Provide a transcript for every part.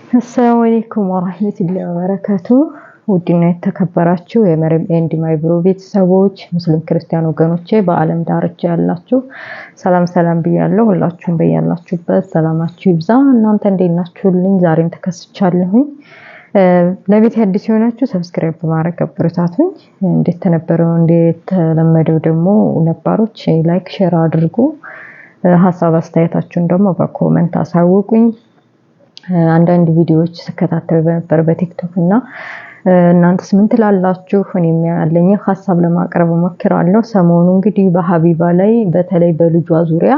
አሰላሙ አለይኩም ወራህመቱላሂ ወበረካቱ። ውድና የተከበራችሁ የመሪም ኤንድ ማይ ብሮ ቤተሰቦች ሙስሊም ክርስቲያን ወገኖቼ በአለም ዳርቻ ያላችሁ ሰላም ብያለሁ። ሁላችሁም በያላችሁበት ሰላማችሁ ይብዛ። እናንተ እንዴት ናችሁልኝ? ዛሬም ተከስቻለሁኝ። ለቤት አዲስ የሆናችሁ ሰብስክራይብ በማድረግ አበረታቱኝ። እንደተለመደው ደግሞ ነባሮች ላይክ ሼር አድርጉ። ሐሳብ አስተያየታችሁን ደግሞ በኮሜንት አሳውቁኝ። አንዳንድ ቪዲዮዎች ስከታተል ነበር በቲክቶክ እና እናንተስ ምን ትላላችሁ? እኔም ያለኝ ሐሳብ ለማቅረብ ሞክራለሁ። ሰሞኑ እንግዲህ በሀቢባ ላይ በተለይ በልጇ ዙሪያ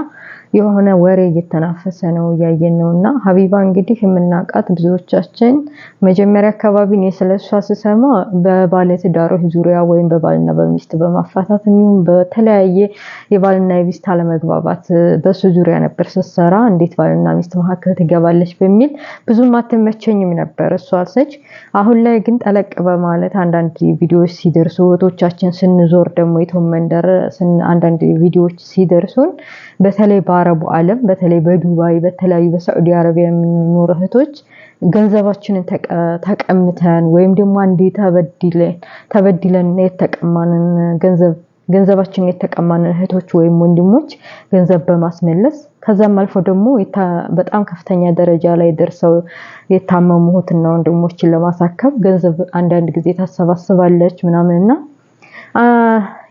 የሆነ ወሬ እየተናፈሰ ነው ያየን ነውና ሀቢባ እንግዲህ የምናቃት ብዙዎቻችን መጀመሪያ አካባቢ እኔ ስለሷ ስሰማ በባለ ትዳሮች ዙሪያ ወይም በባልና በሚስት በማፋታት የሚሆን በተለያየ የባልና የሚስት አለመግባባት በሱ ዙሪያ ነበር ስትሰራ እንዴት ባልና ሚስት መካከል ትገባለች በሚል ብዙም አትመቸኝም ነበር እሷ አልሰች። አሁን ላይ ግን ጠለቅ በማለት አንዳንድ ቪዲዮዎች ሲደርሱ ወቶቻችን ስንዞር ደግሞ የተመንደር አንዳንድ ቪዲዮዎች ሲደርሱን በተለይ በአረቡ ዓለም በተለይ በዱባይ በተለያዩ በሳዑዲ አረቢያ የምንኖር እህቶች ገንዘባችንን ተቀምተን ወይም ደግሞ አንዴ ተበድለን የተቀማንን ገንዘባችንን የተቀማንን እህቶች ወይም ወንድሞች ገንዘብ በማስመለስ ከዛም አልፎ ደግሞ በጣም ከፍተኛ ደረጃ ላይ ደርሰው የታመሙ እህትና ወንድሞችን ለማሳከም ገንዘብ አንዳንድ ጊዜ ታሰባስባለች ምናምንና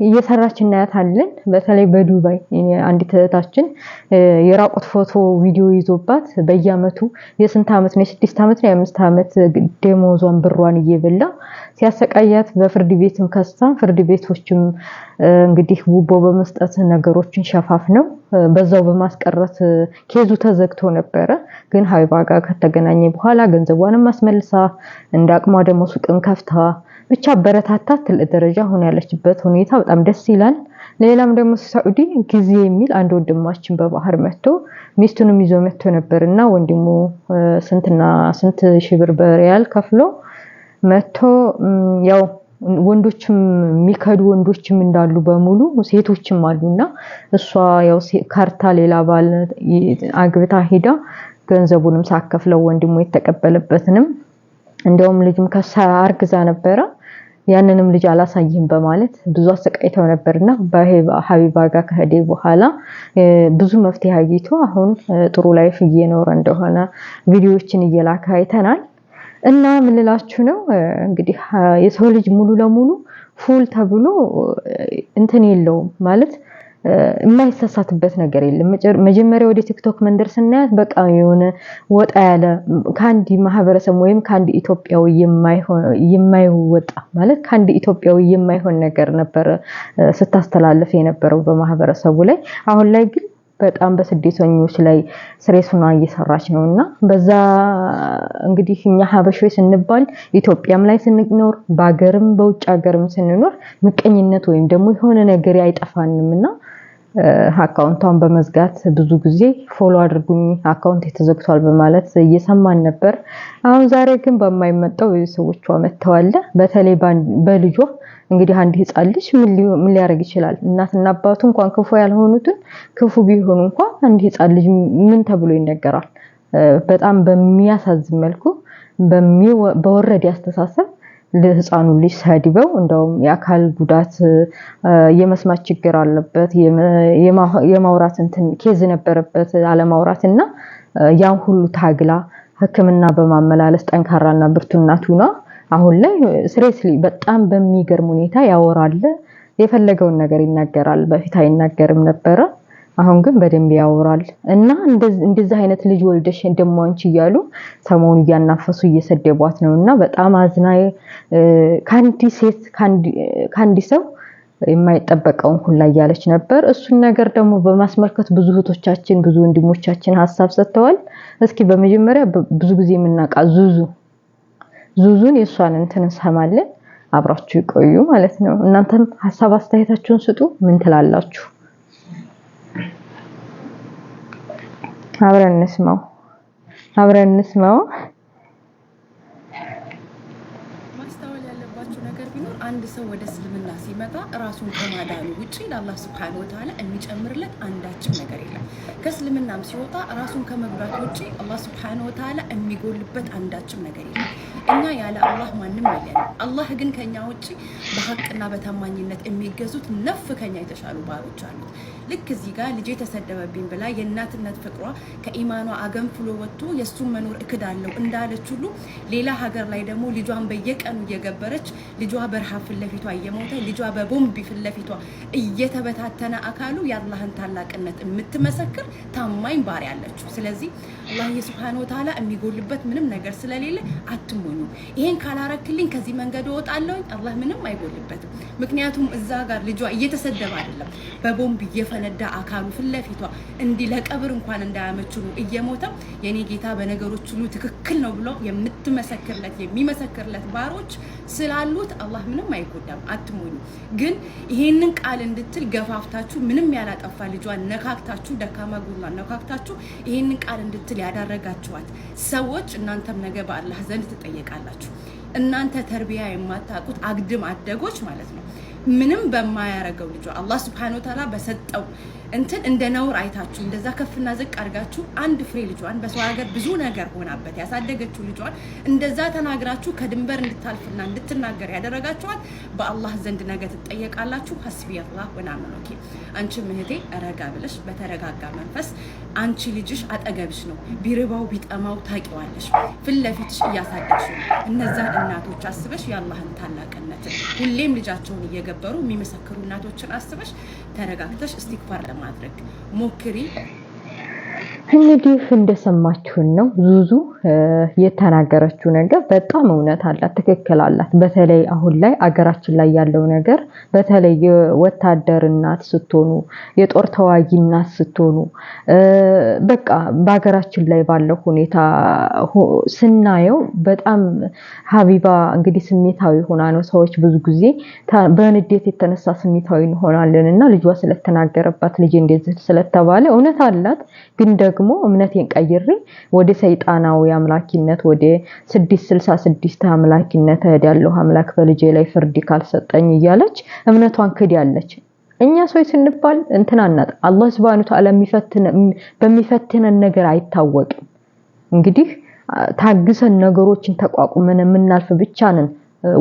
እየሰራች እናያታለን። በተለይ በዱባይ አንዲት እህታችን የራቁት ፎቶ ቪዲዮ ይዞባት በየአመቱ የስንት አመት ነው የ6 አመት ነው የ5 አመት ደሞዟን ብሯን እየበላ ሲያሰቃያት በፍርድ ቤትም ከሳ ፍርድ ቤቶችም እንግዲህ ጉቦ በመስጠት ነገሮችን ሸፋፍነው በዛው በማስቀረት ኬዙ ተዘግቶ ነበረ። ግን ሀቢባ ጋር ከተገናኘ በኋላ ገንዘቧንም አስመልሳ እንዳቅሟ ደግሞ ሱቅን ከፍታ ብቻ በረታታት ትልቅ ደረጃ ሆነ ያለችበት ሁኔታ በጣም ደስ ይላል። ሌላም ደግሞ ሳዑዲ ጊዜ የሚል አንድ ወንድማችን በባህር መጥቶ ሚስቱንም ይዞ መጥቶ ነበርና ወንድሙ ስንት ሺህ ብር በሪያል ከፍሎ መጥቶ ያው ወንዶችም የሚከዱ ወንዶችም እንዳሉ በሙሉ ሴቶችም አሉና እሷ ያው ካርታ ሌላ ባል አግብታ ሄዳ ገንዘቡንም ሳከፍለው ወንድሙ የተቀበለበትንም እንደውም ልጅም አርግዛ ነበረ ያንንም ልጅ አላሳይም በማለት ብዙ አሰቃይተው ነበርና በሀቢባ ጋር ከሄደ በኋላ ብዙ መፍትሄ አግኝቶ አሁን ጥሩ ላይፍ እየኖረ እንደሆነ ቪዲዮዎችን እየላከ አይተናል። እና ምን ልላችሁ ነው እንግዲህ የሰው ልጅ ሙሉ ለሙሉ ፉል ተብሎ እንትን የለውም ማለት የማይሳሳትበት ነገር የለም። መጀመሪያ ወደ ቲክቶክ መንደር ስናያት በቃ የሆነ ወጣ ያለ ካንዲ ማህበረሰብ ወይም ካንዲ ኢትዮጵያዊ የማይወጣ ማለት ካንዲ ኢትዮጵያዊ የማይሆን ነገር ነበር ስታስተላልፍ የነበረው በማህበረሰቡ ላይ። አሁን ላይ ግን በጣም በስደተኞች ላይ ስሬሱና እየሰራች ነውና በዛ እንግዲህ እኛ ሀበሾች ስንባል ኢትዮጵያም ላይ ስንኖር በአገርም በውጭ ሀገርም ስንኖር ምቀኝነት ወይም ደግሞ የሆነ ነገር አይጠፋንምና አካውንቷን በመዝጋት ብዙ ጊዜ ፎሎ አድርጉኝ አካውንት ተዘግቷል በማለት እየሰማን ነበር። አሁን ዛሬ ግን በማይመጣው ሰዎቿ መተዋል። በተለይ በልጇ እንግዲህ አንድ ህፃን ልጅ ምን ሊያረግ ይችላል? እናትና አባቱ እንኳን ክፉ ያልሆኑትን ክፉ ቢሆኑ እንኳን አንድ ህፃን ልጅ ምን ተብሎ ይነገራል? በጣም በሚያሳዝን መልኩ በወረደ ያስተሳሰብ ለህፃኑ ልጅ ሰድበው እንደውም የአካል ጉዳት የመስማት ችግር አለበት የማውራት እንትን ኬዝ ነበረበት አለማውራትና ያን ሁሉ ታግላ ህክምና በማመላለስ ጠንካራና ብርቱ እናት ሆና አሁን ላይ ሲሪየስሊ በጣም በሚገርም ሁኔታ ያወራል። የፈለገውን ነገር ይናገራል። በፊት አይናገርም ነበር። አሁን ግን በደንብ ያወራል እና እንደዚህ አይነት ልጅ ወልደሽ ደሞ አንቺ እያሉ ሰሞኑ እያናፈሱ እየሰደቧት ነውና በጣም አዝናይ ካንዲ ሰው የማይጠበቀውን ሁላ እያለች ነበር። እሱን ነገር ደግሞ በማስመልከት ብዙ እህቶቻችን ብዙ ወንድሞቻችን ሐሳብ ሰጥተዋል። እስኪ በመጀመሪያ ብዙ ጊዜ የምናቃ ዙዙን የሷን እንትን እንሰማለን። አብራችሁ ይቆዩ ማለት ነው። እናንተም ሐሳብ አስተያየታችሁን ስጡ። ምን ትላላችሁ? አብረን እንስማው። ማስተዋል ያለባችሁ ነገር ቢኖር አንድ ሰው ወደ እስልምና ሲመጣ ራሱን ከማዳኑ ውጪ ለአላህ ሱብሓነሁ ወተዓላ የሚጨምርለት አንዳችም ነገር የለም። ከእስልምናም ሲወጣ ራሱን ከመጉዳት ውጪ አላህ ሱብሓነሁ ወተዓላ የሚጎልበት አንዳችም ነገር የለም። እኛ ያለ አላህ ማንም የለንም። አላህ ግን ከኛ ውጪ በሐቅና በታማኝነት የሚገዙት ነፍ ከኛ የተሻሉ ባሮች አሉት። ልክ እዚህ ጋር ልጄ ተሰደበብኝ ብላ የእናትነት ፍቅሯ ከኢማኗ አገንፍሎ ወጥቶ የእሱን መኖር እክዳለሁ እንዳለች ሁሉ ሌላ ሀገር ላይ ደግሞ ልጇን በየቀኑ እየገበረች ልጇ በረሃብ ፊት ለፊቷ እየሞተ ልጇ በቦምብ ፊት ለፊቷ እየተበታተነ አካሉ የአላህን ታላቅነት የምትመሰክር ታማኝ ባሪያ አለችው። ስለዚህ አላህ ሱብሓነሁ ወተዓላ የሚጎልበት ምንም ነገር ስለሌለ አትሞኙ። ይሄን ካላረክልኝ ከዚህ መንገድ እወጣለሁኝ፣ አላህ ምንም አይጎልበትም። ምክንያቱም እዛ ጋር ልጇ እየተሰደበ አይደለም በቦምብ እየፈነዳ አካሉ ፊት ለፊቷ እንዲህ ለቀብር እንኳን እንዳያመችሉ እየሞተ የኔ ጌታ በነገሮች ሁሉ ትክክል ነው ብሎ የምትመሰክርለት የሚመሰክርለት ባሮች ስላሉት አላህ ምንም አይጎዳም። አትሞኙ። ግን ይሄንን ቃል እንድትል ገፋፍታችሁ ምንም ያላጠፋ ልጇን ነካክታችሁ ደካማ ጎኗን ነካክታችሁ ይሄንን ቃል እንድትል ያዳረጋችኋት ሰዎች እናንተም ነገ በአላህ ዘንድ ትጠየቃላችሁ። እናንተ ተርቢያ የማታውቁት አግድም አደጎች ማለት ነው። ምንም በማያረገው ልጇ አላህ ሱብሓነሁ ወተዓላ በሰጠው እንትን እንደ ነውር አይታችሁ እንደዛ ከፍና ዝቅ አድርጋችሁ አንድ ፍሬ ልጇን በሰው ሀገር ብዙ ነገር ሆናበት ያሳደገችው ልጇን እንደዛ ተናግራችሁ ከድንበር እንድታልፍና እንድትናገር ያደረጋችኋት በአላህ ዘንድ ነገ ትጠየቃላችሁ። ሐስቢ አላህ ወነዕመል ወኪል። አንቺ እህቴ ረጋ ብለሽ በተረጋጋ መንፈስ አንቺ ልጅሽ አጠገብሽ ነው፣ ቢርባው ቢጠማው ታቂዋለሽ፣ ፊት ለፊትሽ እያሳደግሽ ነው። እነዛን እናቶች አስበሽ የአላህን ታላቅነት ሁሌም ልጃቸውን እየገበሩ የሚመሰክሩ እናቶችን አስበሽ ተረጋግተሽ እስቲግፋር ለማድረግ ሞክሪ። እንግዲህ እንደሰማችሁን ነው ዙዙ የተናገረችው ነገር በጣም እውነት አላት፣ ትክክል አላት። በተለይ አሁን ላይ አገራችን ላይ ያለው ነገር በተለይ የወታደር እናት ስትሆኑ የጦር ተዋጊ እናት ስትሆኑ በቃ በአገራችን ላይ ባለው ሁኔታ ስናየው በጣም ሀቢባ እንግዲህ ስሜታዊ ሆና ነው። ሰዎች ብዙ ጊዜ በንዴት የተነሳ ስሜታዊ እንሆናለንና ልጇ ስለተናገረባት ልጅ እንደዚህ ስለተባለ እውነት አላት። ግን ደግሞ እምነቴን ቀይሬ ወደ ሰይጣናዊ አምላኪነት ወደ 666 አምላኪነት ያለው አምላክ በልጄ ላይ ፍርድ ካልሰጠኝ እያለች እምነቷን ክዳለች። እኛ ሰው ስንባል እንትናናት አላህ Subhanahu Wa Ta'ala በሚፈትነን ነገር አይታወቅም። እንግዲህ ታግሰን ነገሮችን ተቋቁመን የምናልፍ ብቻ ነን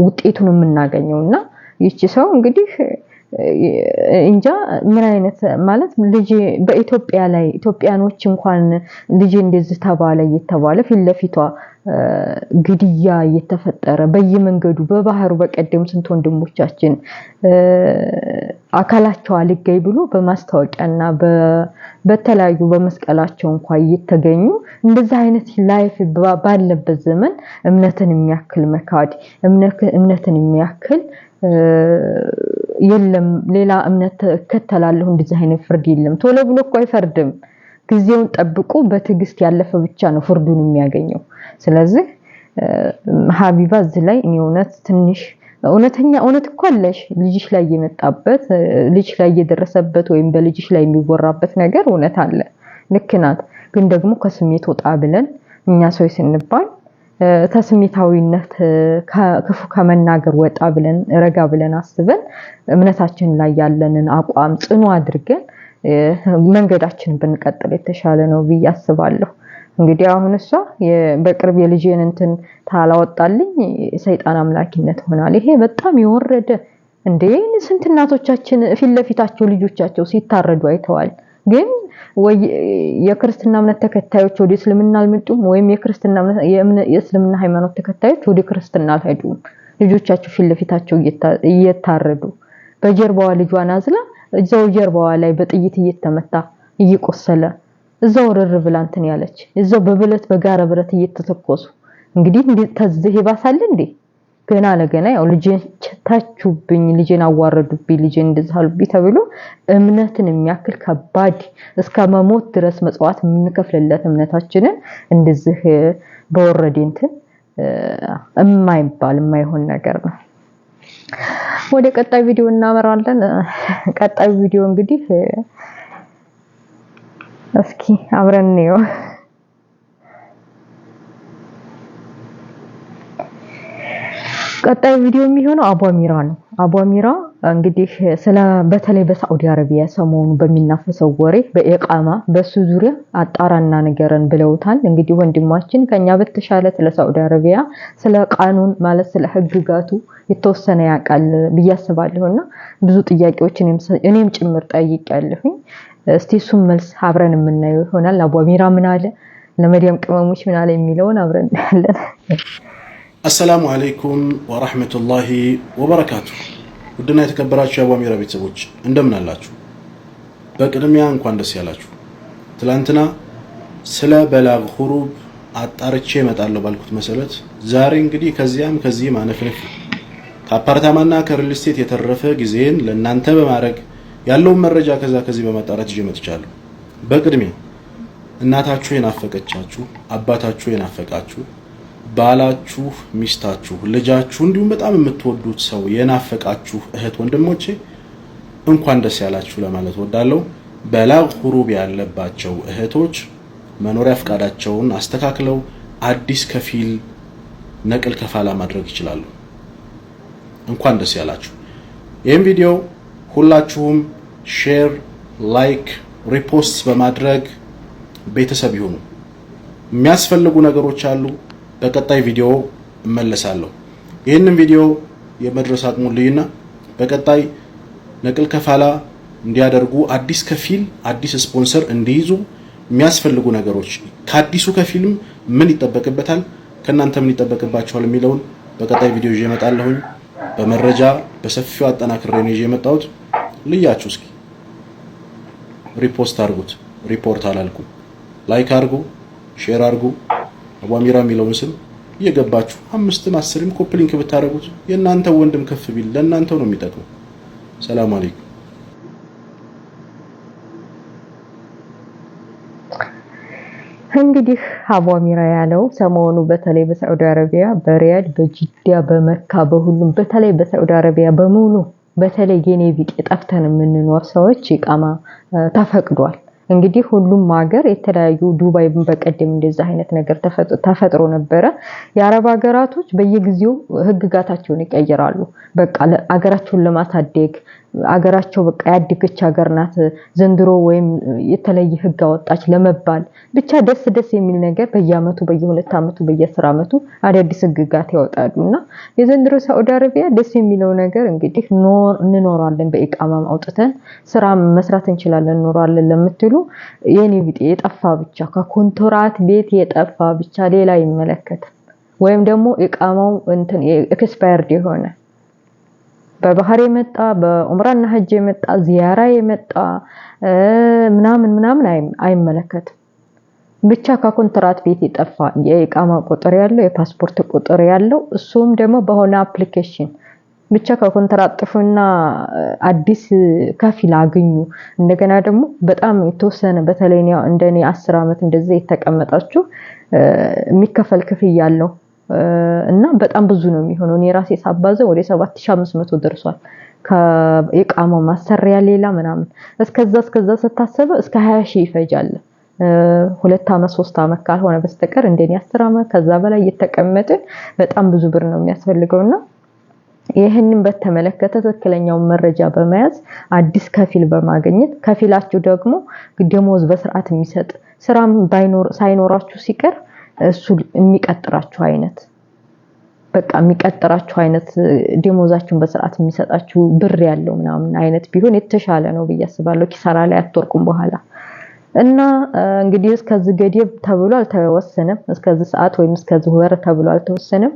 ውጤቱን የምናገኘውና ይቺ ሰው እንግዲህ እንጃ ምን አይነት ማለት ልጅ በኢትዮጵያ ላይ ኢትዮጵያኖች እንኳን ልጅ እንደዚህ ተባለ እየተባለ ፊት ለፊቷ ግድያ እየተፈጠረ በየመንገዱ በባህሩ በቀደም ስንት ወንድሞቻችን አካላቸው አልገኝ ብሎ በማስታወቂያና በተለያዩ በመስቀላቸው እንኳን እየተገኙ እንደዛ አይነት ላይፍ ባለበት ዘመን እምነትን የሚያክል መካድ እምነትን የሚያክል የለም ሌላ እምነት ከተላለሁ እንደዚህ አይነት ፍርድ የለም። ቶሎ ብሎ እኮ አይፈርድም። ጊዜውን ጠብቆ በትዕግስት ያለፈ ብቻ ነው ፍርዱን የሚያገኘው። ስለዚህ ሀቢባ እዚህ ላይ እኔ እውነት ትንሽ እውነት እኮ አለሽ ልጅሽ ላይ የመጣበት ልጅሽ ላይ የደረሰበት ወይም በልጅሽ ላይ የሚወራበት ነገር እውነት አለ። ልክ ናት። ግን ደግሞ ከስሜት ወጣ ብለን እኛ ሰው ስንባል ተስሜታዊነት ክፉ ከመናገር ወጣ ብለን ረጋ ብለን አስበን እምነታችን ላይ ያለንን አቋም ጽኑ አድርገን መንገዳችንን ብንቀጥል የተሻለ ነው ብዬ አስባለሁ። እንግዲህ አሁን እሷ በቅርብ የልጄን እንትን ታላወጣልኝ ሰይጣን አምላኪነት ሆናል። ይሄ በጣም የወረደ እንዴ! ስንት እናቶቻችን ፊት ለፊታቸው ልጆቻቸው ሲታረዱ አይተዋል። ግን ወይ የክርስትና እምነት ተከታዮች ወደ እስልምና አልመጡም ወይም የእስልምና ሃይማኖት ተከታዮች ወደ ክርስትና አልሄዱም። ልጆቻቸው ፊት ለፊታቸው እየታረዱ በጀርባዋ ልጇን አዝላ እዛው ጀርባዋ ላይ በጥይት እየተመታ እየቆሰለ እዛው ረር ብላ እንትን ያለች እዛው በብለት በጋረ ብረት እየተተኮሱ እንግዲህ ተዝህ ይባሳል እንዴ? ገና ለገና ያው ልጄን ታቹብኝ ልጄን አዋረዱብኝ ልጄን እንደዛሉብኝ ተብሎ እምነትን የሚያክል ከባድ እስከ መሞት ድረስ መጽዋት የምንከፍልለት እምነታችንን እንደዚህ በወረደ እንትን የማይሆን ነገር ነው። ወደ ቀጣይ ቪዲዮ እናመራለን። ቀጣይ ቪዲዮ እንግዲህ እስኪ አብረን ነው ቀጣይ ቪዲዮ የሚሆነው አቧሚራ ነው። አቧሚራ እንግዲህ በተለይ በሳዑዲ አረቢያ ሰሞኑ በሚናፈሰው ወሬ በኢቃማ በሱ ዙሪያ አጣራና ነገረን ብለውታል። እንግዲህ ወንድማችን ከኛ በተሻለ ስለ ሳዑዲ አረቢያ ስለ ቃኑን ማለት ስለ ህግጋቱ የተወሰነ ያውቃል ብዬ አስባለሁና ብዙ ጥያቄዎችን እኔም ጭምር ጠይቄያለሁኝ። እስቲ እሱም መልስ አብረን የምናየው ይሆናል። አቧሚራ ምን አለ፣ ለመዲያም ቅመሞች ምን አለ የሚለውን አብረን እናያለን። السلام عليكم ورحمة الله وبركاته. ودنا يتكبرات شابوا ميرا بيتسبوش اندمنا اللاتشو بقدميا انكوان دس يالاتشو تلانتنا سلا بلاغ خروب አጣርቼ መጣለው ባልኩት መሰረት ዛሬ እንግዲህ ከዚህም አነፍነፍ ከአፓርታማና ከሪል ስቴት የተረፈ ጊዜን ለእናንተ በማድረግ ያለውን መረጃ ከዚህ በማጣራት ይዤ መጥቻለሁ። በቅድሚያ እናታችሁ የናፈቀቻችሁ፣ አባታችሁ የናፈቃችሁ፣ ባላችሁ፣ ሚስታችሁ፣ ልጃችሁ እንዲሁም በጣም የምትወዱት ሰው የናፈቃችሁ እህት ወንድሞቼ እንኳን ደስ ያላችሁ ለማለት ወዳለው በላግ ሁሩብ ያለባቸው እህቶች መኖሪያ ፍቃዳቸውን አስተካክለው አዲስ ከፊል ነቅል ከፋላ ማድረግ ይችላሉ። እንኳን ደስ ያላችሁ። ይህን ቪዲዮ ሁላችሁም ሼር፣ ላይክ፣ ሪፖስት በማድረግ ቤተሰብ ይሁኑ። የሚያስፈልጉ ነገሮች አሉ። በቀጣይ ቪዲዮ እመለሳለሁ። ይህንን ቪዲዮ የመድረስ አቅሙን ልዩና በቀጣይ ነቅል ከፋላ እንዲያደርጉ አዲስ ከፊል አዲስ ስፖንሰር እንዲይዙ የሚያስፈልጉ ነገሮች ከአዲሱ ከፊልም ምን ይጠበቅበታል ከናንተ ምን ይጠበቅባቸዋል የሚለውን በቀጣይ ቪዲዮ ይዤ እመጣለሁ። በመረጃ በሰፊው አጠናክሬ ነው ይዤ የመጣሁት። ልያችሁ እስኪ ሪፖስት አድርጉት። ሪፖርት አላልኩም። ላይክ አድርጉ፣ ሼር አድርጉ። አቧሚራ የሚለውን ስም እየገባችሁ 5ም 10ም ኮፒ ሊንክ ብታደርጉት የእናንተ ወንድም ከፍ ቢል ለእናንተው ነው የሚጠቅመው። ሰላም አለይኩም። እንግዲህ አቧሚራ ያለው ሰሞኑ በተለይ በሳዑዲ አረቢያ በሪያድ በጂዳ በመካ በሁሉም በተለይ በሳዑዲ አረቢያ በሙሉ በተለይ የኔ ቢጤ ጠፍተን የምንኖር ሰዎች ኢቃማ ተፈቅዷል። እንግዲህ ሁሉም ሀገር የተለያዩ ዱባይም በቀደም እንደዛ አይነት ነገር ተፈጥሮ ነበረ። የአረብ ሀገራቶች በየጊዜው ህግጋታቸውን ይቀይራሉ። በቃ ሀገራቸውን ለማሳደግ አገራቸው በቃ ያድገች ሀገር ናት ዘንድሮ ወይም የተለየ ህግ አወጣች ለመባል ብቻ ደስ የሚል ነገር በየአመቱ በየ2 አመቱ በየ10 አመቱ አዳዲስ ህግጋት ያወጣሉና የዘንድሮ ሳዑዲ አረቢያ ደስ የሚለው ነገር እንግዲህ እንኖራለን በኢቃማ አውጥተን ስራ መስራት እንችላለን እንኖራለን ለምትሉ የኔ ቢጤ የጠፋ ብቻ ከኮንትራት ቤት የጠፋ ብቻ ሌላ ይመለከት ወይም ደግሞ ኢቃማው እንትን ኤክስፓየርድ የሆነ በባህር የመጣ በኡምራና ሐጅ የመጣ ዚያራ የመጣ ምናምን አይመለከትም። ብቻ ከኮንትራት ቤት የጠፋ የኢቃማ ቁጥር ያለው የፓስፖርት ቁጥር ያለው እሱም ደግሞ በሆነ አፕሊኬሽን ብቻ ከኮንትራት ጥፉና አዲስ ከፊል አግኙ። እንደገና ደግሞ በጣም የተወሰነ በተለይ እንደኔ 10 አመት እንደዚህ የተቀመጣችሁ የሚከፈል ክፍያ ያለው እና በጣም ብዙ ነው የሚሆነው። እኔ ራሴ ሳባዘው ወደ 7500 ደርሷል። ከኢቃማው ማሰሪያ ሌላ ምናምን እስከዛ ስታሰበው እስከ 20000 ይፈጃል። 2 አመት 3 አመት ካልሆነ በስተቀር እንደኔ 10 አመት ከዛ በላይ እየተቀመጥን በጣም ብዙ ብር ነው የሚያስፈልገውና ይሄንን በተመለከተ ትክክለኛው መረጃ በመያዝ አዲስ ከፊል በማግኘት ከፊላችሁ ደግሞ ደሞዝ በስርዓት የሚሰጥ ስራም ሳይኖራችሁ ሲቀር እሱ የሚቀጥራችሁ አይነት በቃ የሚቀጥራችሁ አይነት ደሞዛችሁን በስርዓት የሚሰጣችሁ ብር ያለው ምናምን አይነት ቢሆን የተሻለ ነው ብዬ አስባለሁ። ኪሳራ ላይ አትወርቁም በኋላ እና እንግዲህ እስከዚህ ገደብ ተብሎ አልተወሰነም። እስከዚህ ሰዓት ወይም እስከዚህ ወር ተብሎ አልተወሰነም።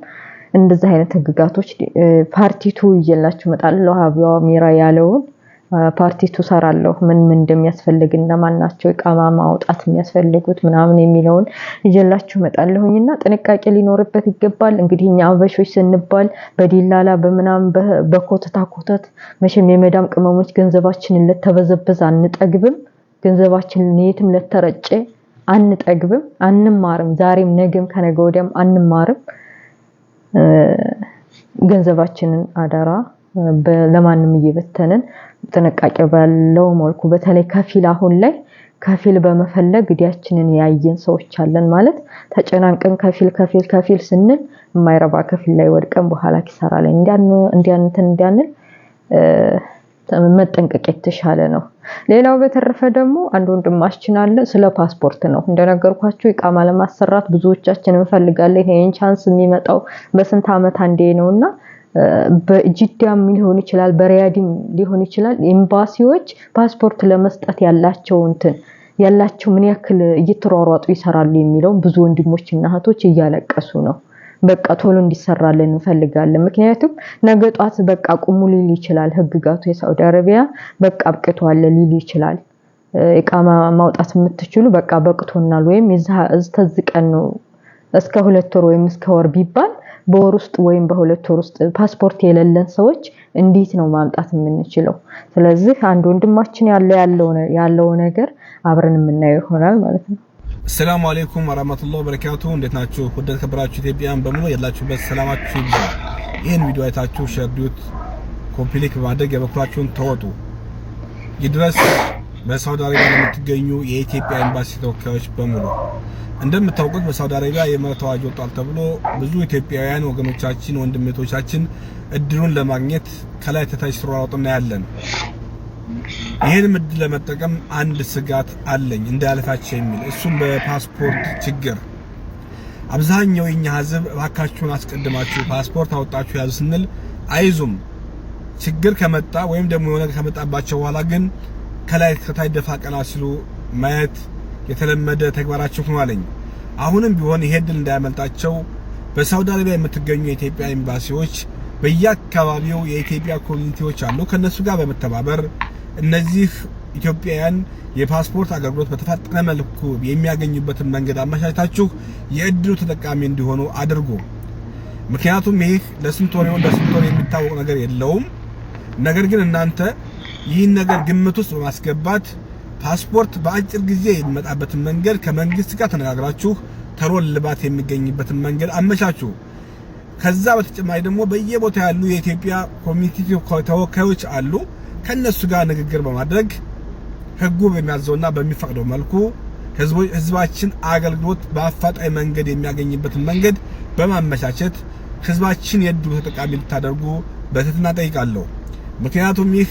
እንደዚህ አይነት ህግጋቶች ፓርቲቱ ይዤላችሁ እመጣለሁ። አቧሚራ ያለውን ፓርቲቱ ሰራለሁ ምን እንደሚያስፈልግና ማናቸው ኢቃማ ማውጣት የሚያስፈልጉት ምናምን የሚለውን ይዤላችሁ እመጣለሁኝና ጥንቃቄ ሊኖርበት ይገባል። እንግዲህ እኛ አበሾች ስንባል በዲላላ በመናም በኮተታ ኮተት መቼም የመዳም ቅመሞች ገንዘባችንን ለተበዘበዘ አንጠግብም። ገንዘባችንን የትም ለተረጨ አንጠግብም፣ አንማርም። ዛሬም ነገም ከነገ ወዲያም አንማርም። ገንዘባችንን አደራ ለማንም እየበተንን ጥንቃቄ ባለው መልኩ በተለይ ከፊል አሁን ላይ ከፊል በመፈለግ እዲያችንን ያየን ሰዎች አለን ማለት ተጨናንቀን ከፊል ስንል የማይረባ ከፊል ላይ ወድቀን በኋላ ኪሳራ ላይ እንዲያንል መጠንቀቅ የተሻለ ነው። ሌላው በተረፈ ደግሞ አንድ ወንድማችን አለ ስለ ፓስፖርት ነው እንደነገርኳችሁ ኢቃማ ለማሰራት ብዙዎቻችን እንፈልጋለን ይሄን ቻንስ የሚመጣው በስንት አመት አንዴ ነውና በጅዳም ሊሆን ይችላል በሪያድም ሊሆን ይችላል ኤምባሲዎች ፓስፖርት ለመስጠት ያላቸው ምን ያክል እየተሯሯጡ ይሰራሉ የሚለው ብዙ ወንድሞችና እህቶች እያለቀሱ ነው። በቃ ቶሎ እንዲሰራልን እንፈልጋለን ምክንያቱም ነገጧት በቃ ቁሙ ሊል ይችላል ህግጋቱ የሳውዲ አረቢያ በቃ አብቅቷል ሊል ይችላል ኢቃማ ማውጣት የምትችሉ በቃ በቅቶናል ወይም እዝተዝቀን ነው እስከ 2 ወር ወይም እስከ ወር ቢባል በወር ውስጥ ወይም በ2 ወር ውስጥ ፓስፖርት የሌለን ሰዎች እንዴት ነው ማምጣት የምንችለው ስለዚህ አንድ ወንድማችን ያለው ነገር አብረን የምናየው ይሆናል ማለት ነው። السلام عليكم ورحمة الله وبركاته እንዴት ናችሁ ወደን ከብራችሁ ኢትዮጵያን በሙሉ ያላችሁበት ሰላማችሁ ይብዛ ይሄን ቪዲዮ አይታችሁ ሼር ዲዩት ኮምፕሊት በማድረግ የበኩላችሁን ተወጡ ይድረስ በሳውዲ አረቢያ ለምትገኙ የኢትዮጵያ ኤምባሲ ተወካዮች በሙሉ እንደምታውቁት በሳውዲ አረቢያ የመብት አዋጅ ወጣል ተብሎ ብዙ ኢትዮጵያውያን ወገኖቻችን ወንድሞቻችን እድሉን ለማግኘት ከላይ ተታች ተሯሯጡና ያለን ይሄን ምድል ለመጠቀም አንድ ስጋት አለኝ እንዳያልፋቸው የሚል እሱም በፓስፖርት ችግር አብዛኛው የኛ ህዝብ ባካችሁን አስቀድማችሁ ፓስፖርት አውጣችሁ ያዙ ስንል አይዙም ችግር ከመጣ ወይም ደግሞ የሆነ ከመጣባቸው በኋላ ግን ከላይ ከታይ ደፋ ቀና ሲሉ ማየት የተለመደ ተግባራቸው ሆኗልኝ። አሁንም ቢሆን ይሄ ድል እንዳያመልጣቸው በሳውዲ አረቢያ የምትገኙ የኢትዮጵያ ኤምባሲዎች በየአካባቢው የኢትዮጵያ ኮሚኒቲዎች አሉ ከነሱ ጋር በመተባበር እነዚህ ኢትዮጵያውያን የፓስፖርት አገልግሎት በተፋጠነ መልኩ የሚያገኙበትን መንገድ አመቻችታችሁ የእድሉ ተጠቃሚ እንዲሆኑ አድርጉ። ምክንያቱም ይህ ለስንት ወር የሚታወቅ ነገር የለውም። ነገር ግን እናንተ ይህን ነገር ግምት ውስጥ በማስገባት ፓስፖርት በአጭር ጊዜ የሚመጣበትን መንገድ ከመንግስት ጋር ተነጋግራችሁ ተሮል ልባት የሚገኝበትን መንገድ አመቻቹ። ከዛ በተጨማሪ ደግሞ በየቦታው ያሉ የኢትዮጵያ ኮሚኒቲ ተወካዮች አሉ ከነሱ ጋር ንግግር በማድረግ ህጉ በሚያዘውና በሚፈቅደው መልኩ ህዝባችን አገልግሎት በአፋጣኝ መንገድ የሚያገኝበትን መንገድ በማመቻቸት ህዝባችን የድሉ ተጠቃሚ ልታደርጉ በትህትና ጠይቃለሁ። ምክንያቱም ይህ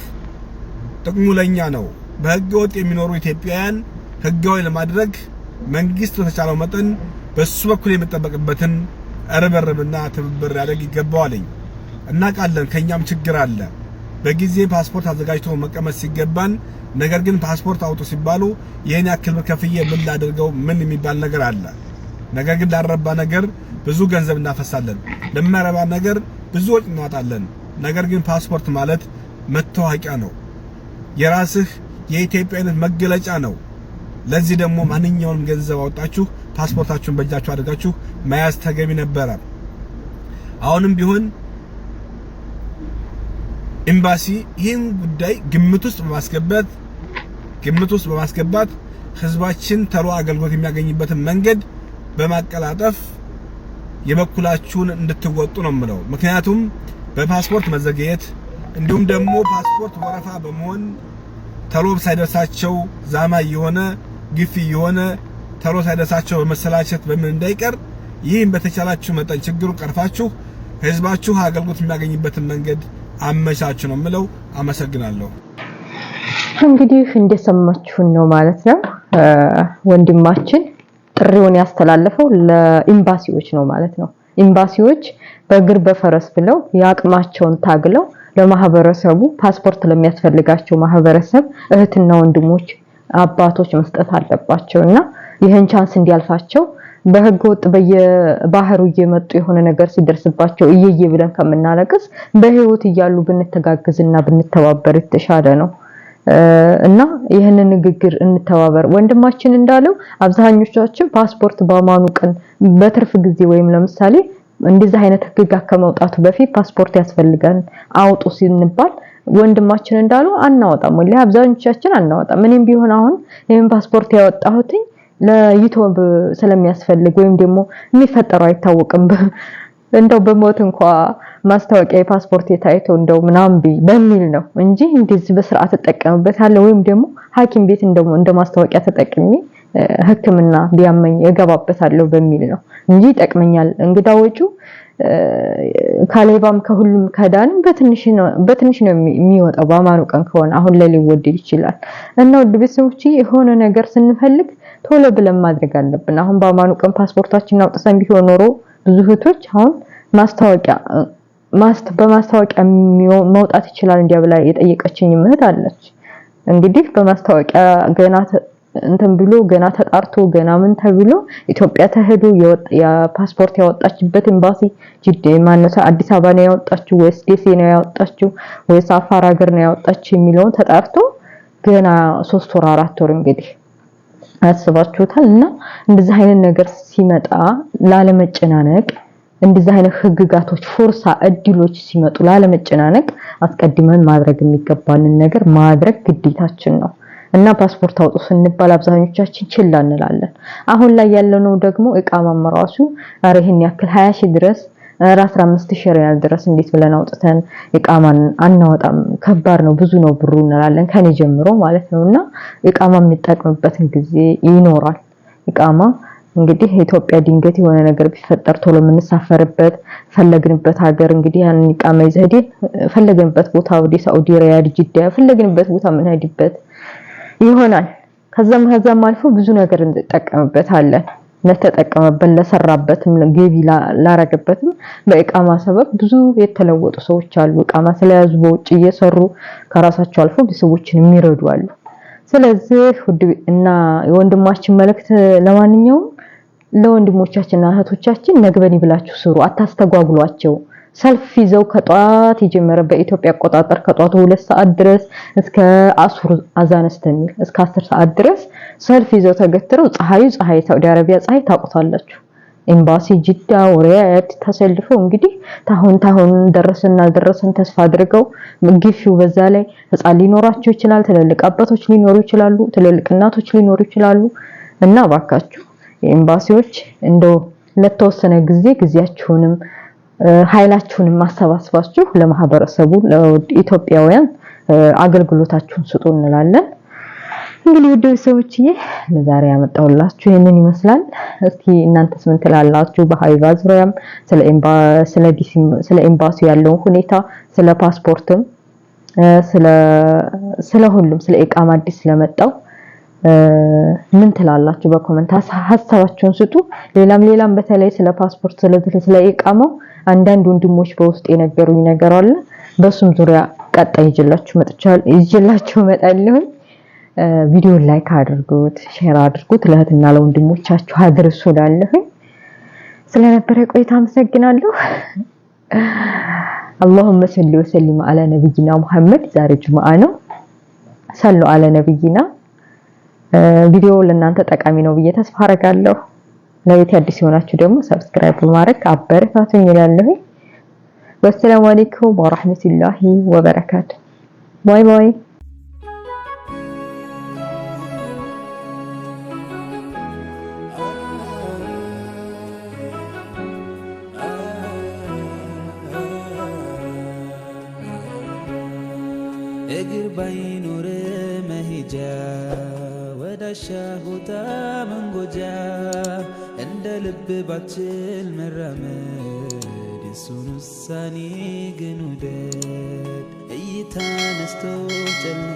ጥቅሙ ለኛ ነው። በህገ ወጥ የሚኖሩ ኢትዮጵያውያን ህጋዊ ለማድረግ መንግስት በተቻለው መጠን በሱ በኩል የሚጠበቅበትን እርብርብና ትብብር ያደርግ ይገባዋል። እናውቃለን ከኛም ችግር አለ በጊዜ ፓስፖርት አዘጋጅቶ መቀመጥ ሲገባን ነገር ግን ፓስፖርት አውጡ ሲባሉ የኔ ያክል ከፍዬ ምን ላድርገው ምን የሚባል ነገር አለ። ነገር ግን ላረባ ነገር ብዙ ገንዘብ እናፈሳለን ለማረባ ነገር ብዙ ወጪ እናወጣለን። ነገር ግን ፓስፖርት ማለት መታወቂያ ነው የራስህ የኢትዮጵያዊነት መገለጫ ነው። ለዚህ ደግሞ ማንኛውንም ገንዘብ አውጣችሁ ፓስፖርታችሁን በእጃችሁ አድርጋችሁ መያዝ ተገቢ ነበር። አሁንም ቢሆን ኤምባሲ ይህን ጉዳይ ግምት ውስጥ በማስገባት ህዝባችን ተሮ አገልግሎት የሚያገኝበትን መንገድ በማቀላጠፍ የበኩላችሁን እንድትወጡ ነው የምለው። ምክንያቱም በፓስፖርት መዘግየት እንዲሁም ደግሞ ፓስፖርት ወረፋ በመሆን ተሎ ሳይደርሳቸው ዛማ የሆነ ግፊ የሆነ ተሎ ሳይደርሳቸው በመሰላቸት በምን እንዳይቀር ይህን በተቻላችሁ መጠን ችግሩን ቀርፋችሁ ህዝባችሁ አገልግሎት የሚያገኝበትን መንገድ አመቻቹ ነው የምለው። አመሰግናለሁ። እንግዲህ እንደሰማችሁን ነው ማለት ነው ወንድማችን ጥሪውን ያስተላለፈው ለኤምባሲዎች ነው ማለት ነው። ኤምባሲዎች በእግር በፈረስ ብለው ያቅማቸውን ታግለው ለማህበረሰቡ ፓስፖርት ለሚያስፈልጋቸው ማህበረሰብ እህትና ወንድሞች አባቶች መስጠት አለባቸውና ይሄን ቻንስ እንዲያልፋቸው በህግ ወጥ በየባህሩ እየመጡ የሆነ ነገር ሲደርስባቸው እየየ ብለን ከመናለቅስ በህይወት እያሉ ብንተጋገዝና ብንተባበር የተሻለ ነው እና ይሄንን ንግግር እንተባበር። ወንድማችን እንዳለው አብዛኞቻችን ፓስፖርት በማኑ ቀን በትርፍ ጊዜ ወይም ለምሳሌ እንደዚህ አይነት ህግ ከመውጣቱ በፊት ፓስፖርት ያስፈልጋል አውጡ ሲንባል ወንድማችን እንዳለው አናወጣም ወይ አብዛኞቻችን አናወጣም። ምንም ቢሆን አሁን ይሄን ፓስፖርት ያወጣሁት ለዩቲዩብ ስለሚያስፈልግ ወይም ደግሞ የሚፈጠረው አይታወቅም እንደው በሞት እንኳን ማስታወቂያ የፓስፖርት የታይቶ እንደው ምናምን በሚል ነው እንጂ እንደዚህ በስርዓት ተጠቀምበታለሁ ወይም ደግሞ ሐኪም ቤት እንደ ማስታወቂያ ተጠቅሜ ህክምና ቢያመኝ እገባበታለሁ በሚል ነው እንጂ ይጠቅመኛል። እንግዳ ወጪው ካሌባም ከሁሉም ከዳንም በትንሽ ነው የሚወጣው። በአማኑ ቀን ከሆነ አሁን ላይ ሊወደድ ይችላል እና ውድ ቤተሰቦች የሆነ ነገር ስንፈልግ ቶሎ ብለን ማድረግ አለብን። አሁን በአማኑ ቀን ፓስፖርታችንን አውጥተን ቢሆን ኖሮ ብዙ እህቶች አሁን በማስታወቂያ መውጣት ይችላል እንዲያ ብላ የጠየቀችኝ እህት አለች። እንግዲህ በማስታወቂያ ገና እንትን ብሎ ገና ተጣርቶ ገና ምን ተብሎ ኢትዮጵያ ተሄዶ የፓስፖርት ያወጣችበት ኤምባሲ ጅዳ ማነው አዲስ አበባ ነው ያወጣችው ወይስ ደሴ ነው ያወጣችው ወይስ አፋር ሀገር ነው ያወጣችው የሚለውን ተጣርቶ ገና 3 ወር 4 ወር እንግዲህ አስባችሁታል። እና እንደዚህ አይነት ነገር ሲመጣ ላለመጨናነቅ እንደዚህ አይነት ህግጋቶች ፎርሳ እድሎች ሲመጡ ላለመጨናነቅ አስቀድመን ማድረግ የሚገባንን ነገር ማድረግ ግዴታችን ነው። እና ፓስፖርት አውጡ ስንባል አብዛኞቻችን ችላ እንላለን። አሁን ላይ ያለነው ደግሞ እቃማም ራሱ ይሄን ያክል 20,000 ድረስ 15,000 ሪያል ድረስ እንዴት ብለን አውጥተን እቃማን አናወጣም? ከባድ ነው፣ ብዙ ነው ብሩ እንላለን ከኔ ጀምሮ ማለት ነውና እቃማ የሚጠቅምበትን ጊዜ ይኖራል። እቃማ እንግዲህ ኢትዮጵያ ድንገት የሆነ ነገር ቢፈጠር ቶሎ የምንሳፈርበት ፈለግንበት ሀገር እንግዲህ ያን እቃማ ይዘህ ፈለግንበት ቦታ ወደ ሳዑዲ ሪያድ ጅዳ ፈለግንበት ቦታ የምንሄድበት ይሆናል። ከዛም አልፎ ብዙ ነገር እንጠቀምበታለን። ለተጠቀመበት ለሰራበትም ገቢ ላረገበትም በእቃማ ሰበብ ብዙ የተለወጡ ሰዎች አሉ። እቃማ ስለያዙ በውጭ እየሰሩ ከራሳቸው አልፎ ቤተሰቦችን የሚረዱ አሉ። ስለዚህ እና የወንድማችን መልእክት ለማንኛውም ለወንድሞቻችንና እህቶቻችን ነግበኒ ብላችሁ ስሩ፣ አታስተጓጉሏቸው። ሰልፍ ይዘው ከጧት የጀመረ በኢትዮጵያ አቆጣጠር ከጧቱ 2 ሰዓት ድረስ እስከ አሱር አዛን እስከሚል እስከ 10 ሰዓት ድረስ ሰልፍ ይዘው ተገትረው ፀሐይ ሳውዲ አረቢያ ፀሐይ ታውቁታላችሁ። ኤምባሲ ጅዳ ወሪያት ተሰልፈው እንግዲህ ታሁን ደረሰን ተስፋ አድርገው ግፊው በዛ ላይ ህፃን ሊኖራቸው ይችላል፣ ትልልቅ አባቶች ሊኖሩ ይችላሉ፣ ትልልቅ እናቶች ሊኖሩ ይችላሉ። እና ባካችሁ ኤምባሲዎች እንደው ለተወሰነ ጊዜያችሁንም ኃይላችሁንም ማሰባሰባችሁ ለማህበረሰቡ ለኢትዮጵያውያን አገልግሎታችሁን ስጡ እንላለን። እንግዲህ ውድ ቤተሰቦችዬ ለዛሬ ያመጣሁላችሁ ይሄንን ይመስላል። እስኪ እናንተስ ምን ትላላችሁ? በሀይባ ዙሪያም ስለ ኤምባሲ ያለው ሁኔታ ስለ ፓስፖርትም ስለ ሁሉም ስለ ኢቃማ አዲስ ስለመጣው ምን ትላላችሁ? በኮሜንት ሐሳባችሁን ስጡ። ሌላም በተለይ ስለ ፓስፖርት ስለ ኢቃማው አንዳንድ ወንድሞች በውስጥ የነገሩኝ ነገር አለ። በሱም ዙሪያ ቀጣይ ይዤላችሁ እመጣለሁ። ቪዲዮ ላይክ አድርጉት፣ ሼር አድርጉት፣ ለእህትና ለወንድሞቻችሁ አድርሱላለሁ። ስለነበረ ቆይታ አመሰግናለሁ። اللهم صل وسلم على نبينا محمد። ዛሬ ጁምዓ ነው። ሰሉ አለ ነብይና። ቪዲዮ ለእናንተ ጠቃሚ ነው ብዬ ተስፋ አደርጋለሁ። ለቤት አዲስ የሆናችሁ ደግሞ ሰብስክራይብ በማድረግ አበረታቱኝ እላለሁ። ወሰላሙ አለይኩም ወራህመቱላሂ ወበረካቱ። ባይ ባይ። እግር ባይኖር መሄጃ ወዳሻ ቦታ መንጎጃ እንደ ልብ ባችል መራመድ የሱን ውሳኔ ግን ውደድ እይታ ነስቶ ጨልሞ